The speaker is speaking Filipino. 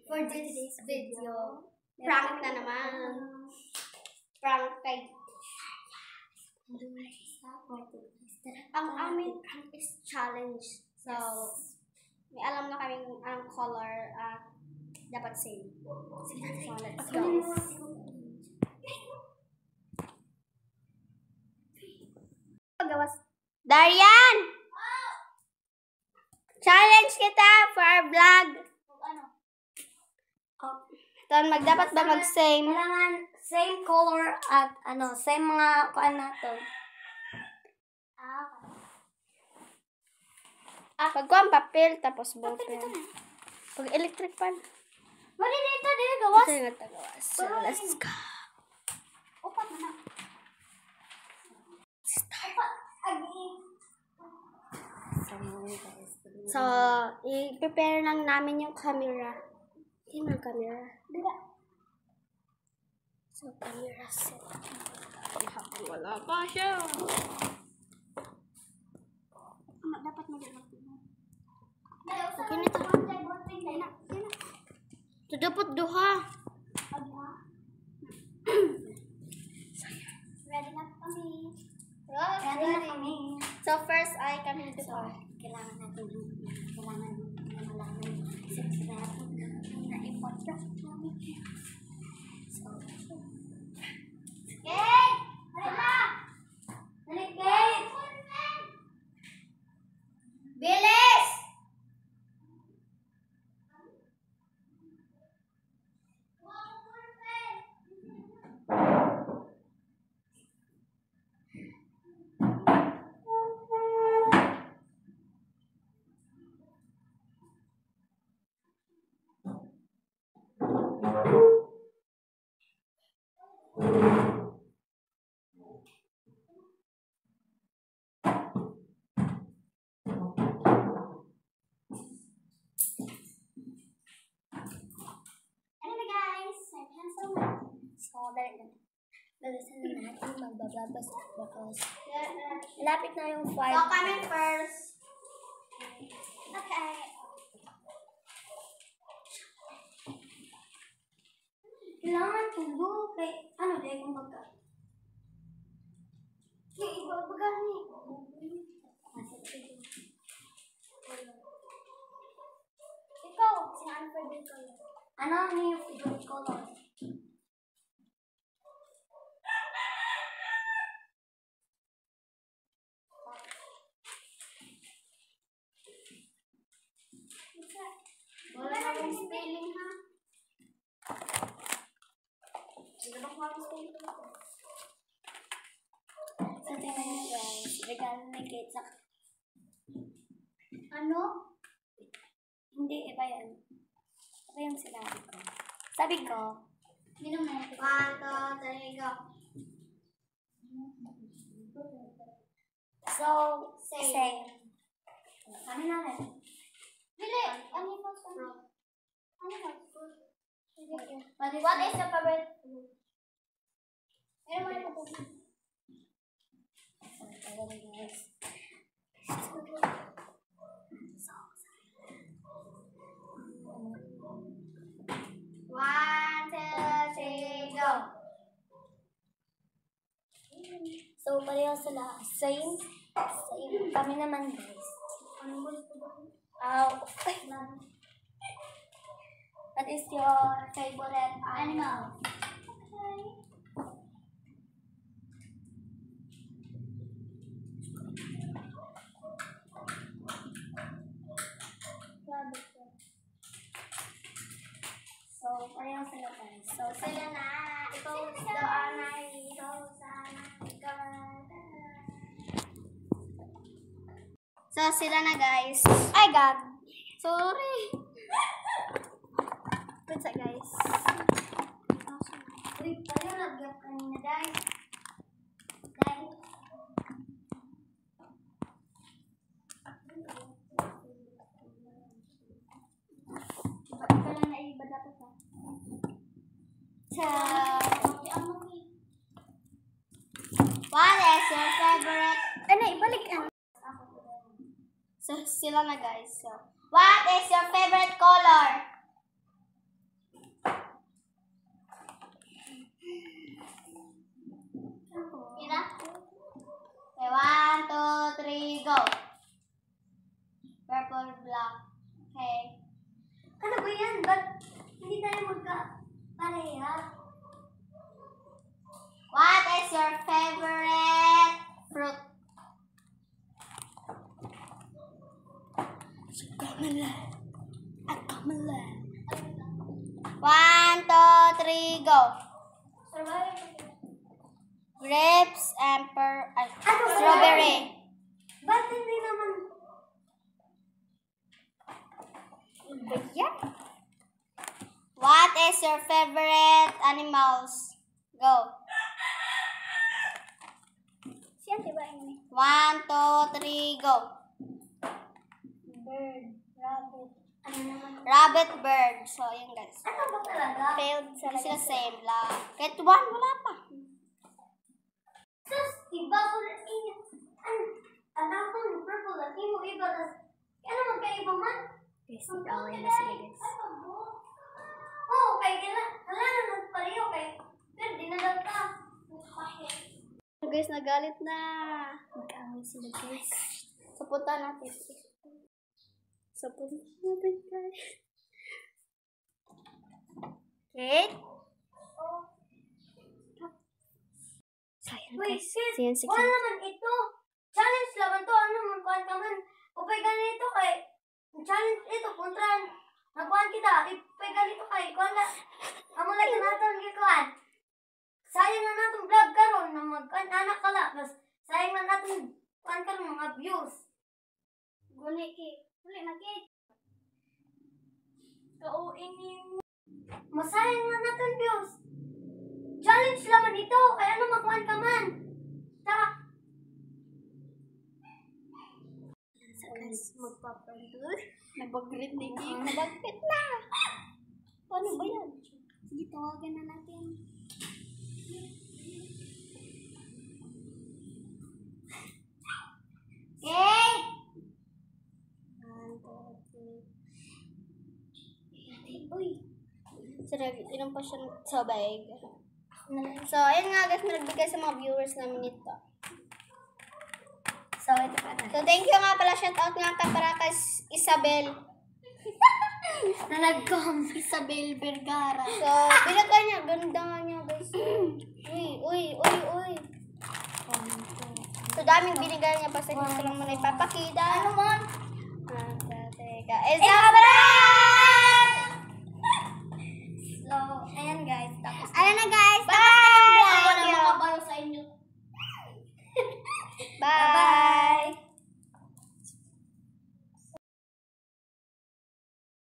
for today's video. Prank na naman. Prank kay... Ang aming prank is challenge. So, may alam na kaming ang color at dapat same. So, let's go. Darian! Challenge kita for our vlog. Dapat ba mag-same? Kailangan same color at same mga kuan nato. Pagkuha ang papel, tapos ballpen. Pag electric pan. Mali dito, dito gawas. Ito yung tagawas. So, let's go. Upat na. So, i-prepare lang namin yung camera. Hindi mo camera. So, camera set. Wala pa siya. Dapat mag-ilap. Okay na ito. Ito dapat duha. Ready na kami. Ready na kami. So, first ay kami dito. Kailangan natin malaman secret na i-podcast namin. So, Kate! Halika! Halika, Kate! Bilis! Lalasan na natin magbababas because malapit na yung 5. So, kami first. Okay. Kailangan tulo kay dahil kung baga. Okay, ibabaga ni. Ikaw, saan favorite color? Ano ang iyong favorite color? Wala na yung spelling, ha? Wala na yung spelling. So, tingnan nyo guys. Regalo ni Kate sa... Ano? Hindi, iba yan. Iba yung sinabi ko. Sabi ko, Minum na ito. 1, 2, 3, go. so, same. Kami na rin. Dili, ano yung post ko? Ano yung post ko? What is your favorite? Ano mo yung post ko? One, two, three, go. So, pareho sila. Same. Same. Kami naman guys. Anong gusto ba? What is your favorite animal? Okay. So, pareho sila guys. So, Sila na. Ikaw doon na. Ikaw sana. Ikaw na. So, sila na guys. ay God! Sorry. Good sa guys. Uy, pareho nag-gap kanina guys. Guys. Ikaw lang na iba dapat ha. What is your favorite? Ano, ibalik ang... So, sila na guys. So, what is your favorite color? Okay. Ano ba yan? Ba't hindi tayo magka-pareha? What is your favorite fruit? Akamala. 1, 2, 3, go. Grapes and strawberry. Ba't hindi naman... Yeah. What is your favorite animals? Go. Siya, diba ini? 1, 2, 3, go. Bird, rabbit. Ano naman? Rabbit, bird. So, yun guys. Ano ba talaga? Failed Sila same lang. Kahit 1, wala pa. Sus, iba ko na inyo. Ang ako ng purple at mo iba. Ano magkaiba man? Guys, nag-away na sila guys. Oo, kaya wala na nagpareho kay. Pero dinalag ka. Guys, nagalit na. Nag-away sila guys. Sapunta natin. Sapunta natin guys. Okay. Sayang Wait, guys. sis, Sayang si wala naman ito. Challenge naman to. Ano man kuhan ka man. Upay ganito kay. Challenge ito. Kontra. Nakuhan kita. Upay ganito kay. Kuhan na. Amo lang natin gikuhan. Sayang na natin vlog karon na mag-anak ka lang. Sayang na natin kuhan karon mga views. Guli na kit. Kauin niyo. Masayang na natin views. Challenge naman ito. Kaya ano makuhan ka man. Tara. Magpapantul. Nabag-grade na hindi. Nabag-fit na. Ano ba yan? Sige, tawagan na natin. Okay! 1, 2, 3. Uy! So, inom pa siya sa bag. So, ayun nga guys, nagbigay sa mga viewers namin ito. So, ito pa na. So, thank you nga pala. Shoutout nga ka para kay Isabel. Na nag-com. Isabel Vergara. So, binaka niya. Ganda niya guys. Uy. So, daming binigay niya pa sa inyo. Ito lang muna ipapakita. Ano man? Teka. Isabel! So, ayan guys. Tapos, Ayan na guys. Bye! Tapos na yung Ako vlog. na makabalo sa inyo. Bye!